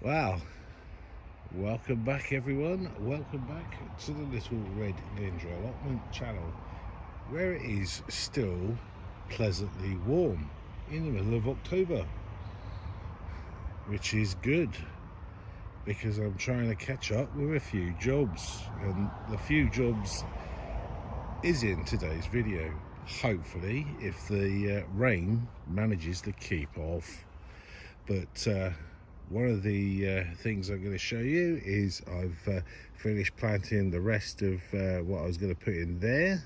Wow, welcome back everyone, welcome back to the Little Red Ninja Allotment channel, where it is still pleasantly warm in the middle of October, which is good because I'm trying to catch up with a few jobs, and the few jobs is in today's video, hopefully, if the rain manages to keep off. But one of the things I'm going to show you is I've finished planting the rest of what I was going to put in there,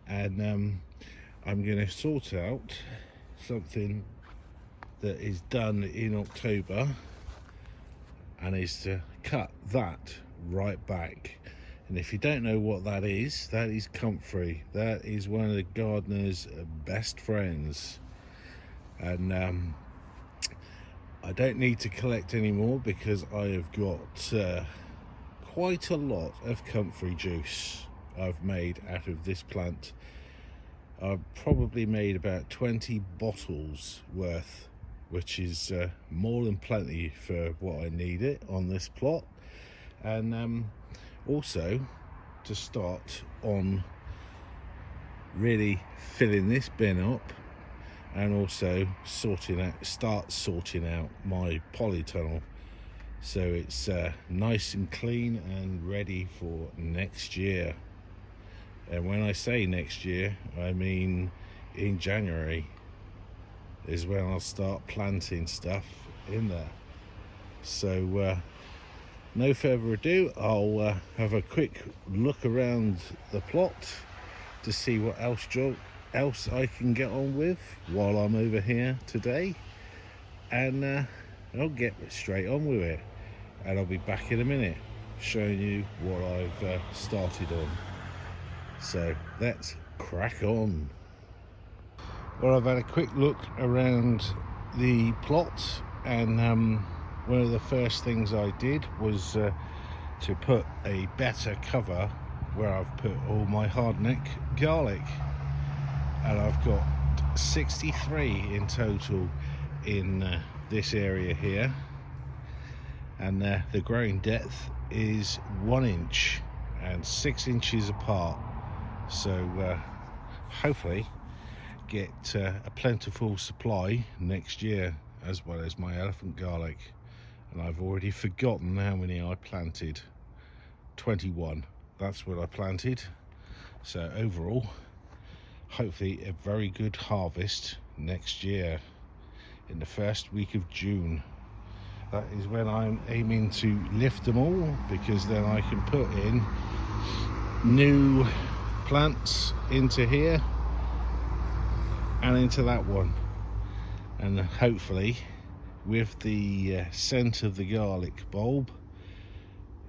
and I'm going to sort out something that is done in October, and is to cut that right back. And if you don't know what that is comfrey. That is one of the gardener's best friends, and I don't need to collect anymore because I have got quite a lot of comfrey juice I've made out of this plant. I've probably made about 20 bottles worth, which is more than plenty for what I need it on this plot. And also to start on really filling this bin up, and also start sorting out my polytunnel, so it's nice and clean and ready for next year. And when I say next year, I mean in January is when I'll start planting stuff in there. So no further ado, I'll have a quick look around the plot to see what else I can get on with while I'm over here today, and I'll get straight on with it, and I'll be back in a minute showing you what I've started on. So let's crack on. Well, I've had a quick look around the plot, and one of the first things I did was to put a better cover where I've put all my hardneck garlic, and I've got 63 in total in this area here, and the growing depth is 1 inch and 6 inches apart, so hopefully get a plentiful supply next year, as well as my elephant garlic. And I've already forgotten how many I planted. 21, that's what I planted. So overall, hopefully a very good harvest next year in the first week of June. That is when I'm aiming to lift them all, because then I can put in new plants into here and into that one, and hopefully with the scent of the garlic bulb,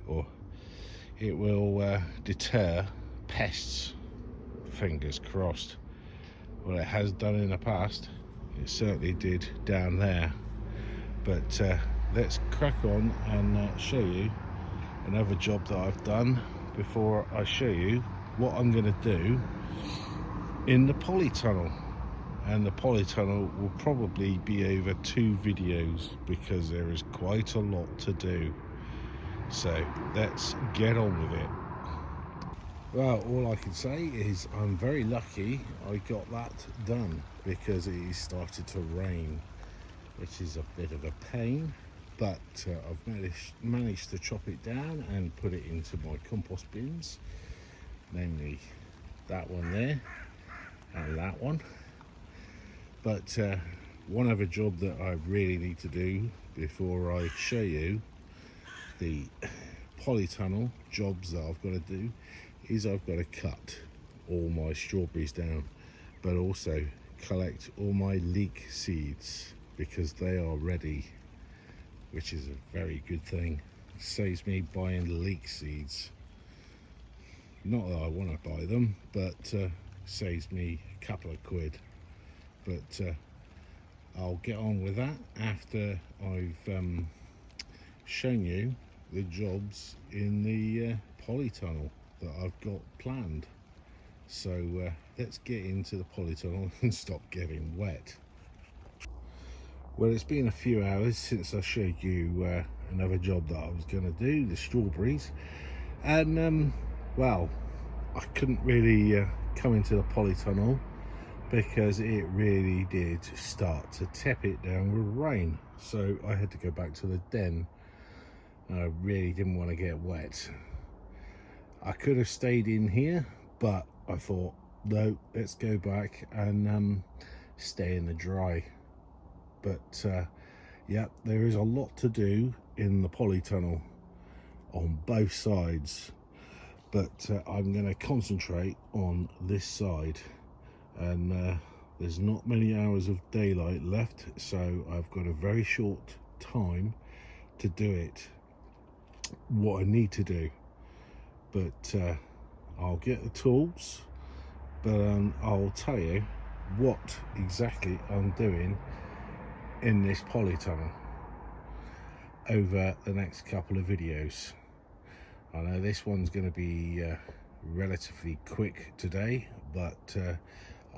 or it will deter pests. Fingers crossed. Well, it has done in the past, it certainly did down there. But let's crack on and show you another job that I've done before I show you what I'm going to do in the polytunnel. And the polytunnel will probably be over 2 videos because there is quite a lot to do. So let's get on with it. Well, all I can say is I'm very lucky I got that done, because it started to rain, which is a bit of a pain, but I've managed to chop it down and put it into my compost bins, namely that one there and that one. But one other job that I really need to do before I show you the polytunnel jobs that I've got to do is I've got to cut all my strawberries down, but also collect all my leek seeds, because they are ready, which is a very good thing. It saves me buying leek seeds. Not that I want to buy them, but saves me a couple of quid. But I'll get on with that after I've shown you the jobs in the polytunnel that I've got planned. So let's get into the polytunnel and stop getting wet. Well, it's been a few hours since I showed you another job that I was going to do, the strawberries. And well, I couldn't really come into the polytunnel because it really did start to tip it down with rain, so I had to go back to the den. I really didn't want to get wet. I could have stayed in here, but I thought, no, let's go back and stay in the dry. But yeah, there is a lot to do in the polytunnel on both sides, but I'm going to concentrate on this side, and there's not many hours of daylight left, so I've got a very short time to do it, what I need to do. But I'll get the tools, but I'll tell you what exactly I'm doing in this polytunnel over the next couple of videos. I know this one's going to be relatively quick today, but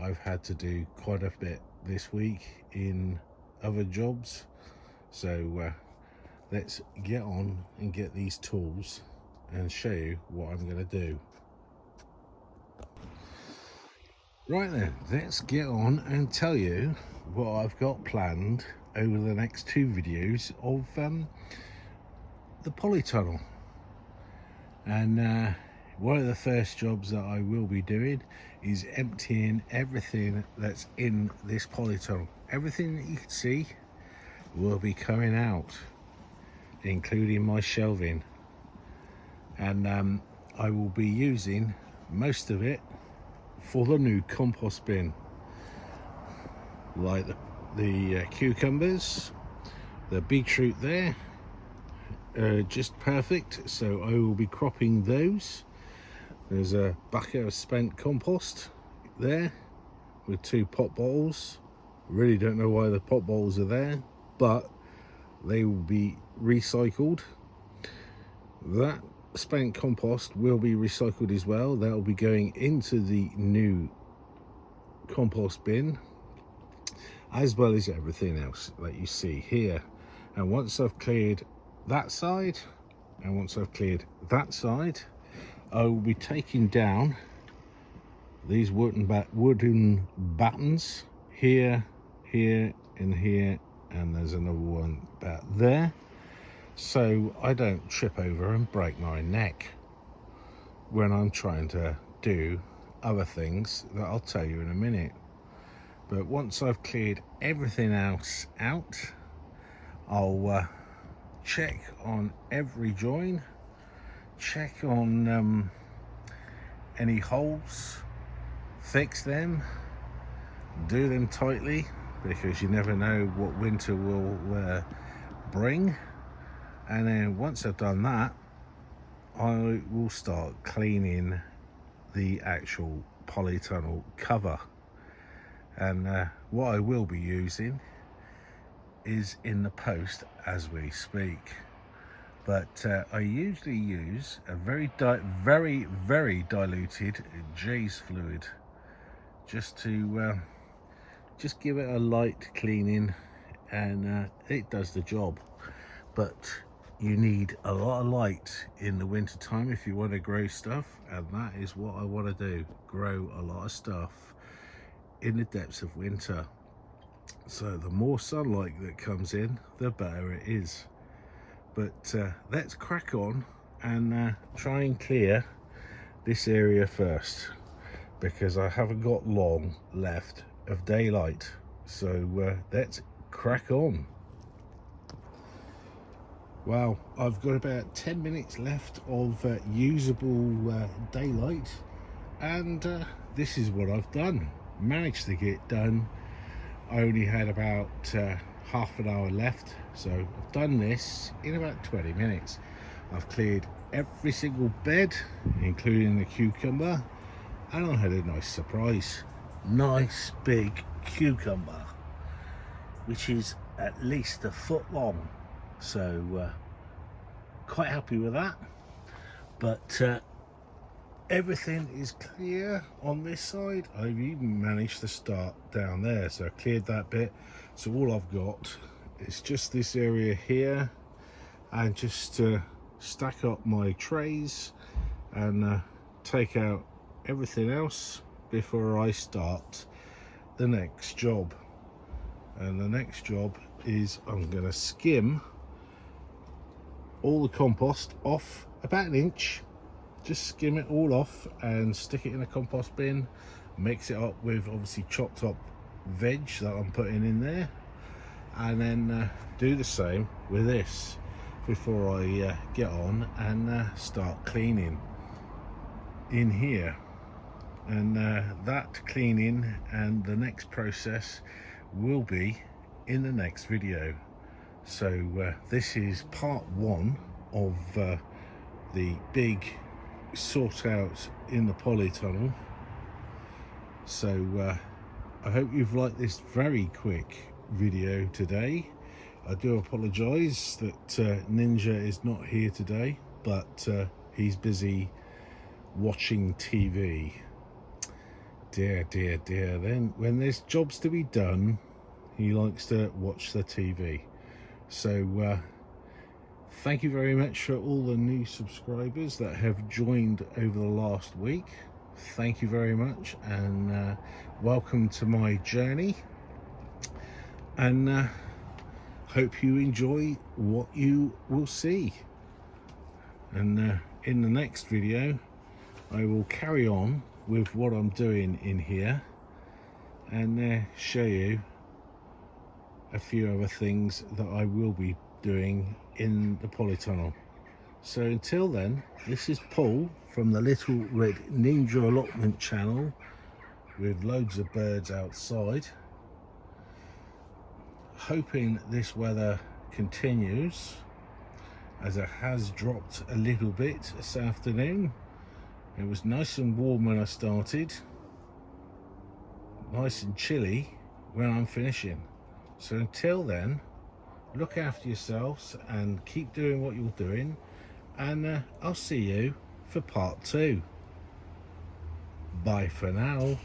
I've had to do quite a bit this week in other jobs, so let's get on and get these tools and show you what I'm going to do. Right then, let's get on and tell you what I've got planned over the next two videos of the polytunnel. And one of the first jobs that I will be doing is emptying everything that's in this polytunnel. Everything that you can see will be coming out, including my shelving. And I will be using most of it for the new compost bin, like the cucumbers, the beetroot there, just perfect, so I will be cropping those. There's a bucket of spent compost there with 2 pop bottles. Really don't know why the pop bottles are there, but they will be recycled. That spent compost will be recycled as well. That will be going into the new compost bin, as well as everything else that you see here. And once I've cleared that side, and once I've cleared that side, I will be taking down these wooden battens here, here, and here, and there's another one back there, so I don't trip over and break my neck when I'm trying to do other things that I'll tell you in a minute. But once I've cleared everything else out, I'll check on every join, check on any holes, fix them, do them tightly, because you never know what winter will bring. And then once I've done that, I will start cleaning the actual polytunnel cover. And what I will be using is in the post as we speak. But I usually use a very diluted J's fluid, just to just give it a light cleaning, and it does the job. But you need a lot of light in the winter time if you want to grow stuff, and that is what I want to do, grow a lot of stuff in the depths of winter. So the more sunlight that comes in, the better it is. But let's crack on and try and clear this area first, because I haven't got long left of daylight. So let's crack on. Well, I've got about 10 minutes left of usable daylight, and this is what I've done. Managed to get done. I only had about half an hour left, so I've done this in about 20 minutes. I've cleared every single bed, including the cucumber, and I had a nice surprise. Nice big cucumber, which is at least a foot long. So quite happy with that. But everything is clear on this side. I've even managed to start down there, so I cleared that bit. So all I've got is just this area here and just stack up my trays and take out everything else before I start the next job. And the next job is I'm going to skim all the compost off about an inch. Just skim it all off and stick it in a compost bin, mix it up with obviously chopped up veg that I'm putting in there, and then do the same with this before I get on and start cleaning in here. And that cleaning and the next process will be in the next video. So this is part one of the big sort out in the Polytunnel. So I hope you've liked this very quick video today. I do apologize that Ninja is not here today, but he's busy watching TV. Dear, dear, dear. Then when there's jobs to be done, he likes to watch the TV. So thank you very much for all the new subscribers that have joined over the last week. Thank you very much, and welcome to my journey, and hope you enjoy what you will see. And in the next video I will carry on with what I'm doing in here and show you a few other things that I will be doing in the Polytunnel. So until then, this is Paul from the Little Red Ninja Allotment channel with loads of birds outside. Hoping this weather continues, as it has dropped a little bit this afternoon. It was nice and warm when I started, nice and chilly when I'm finishing. So until then, look after yourselves and keep doing what you're doing, and I'll see you for part 2. Bye for now.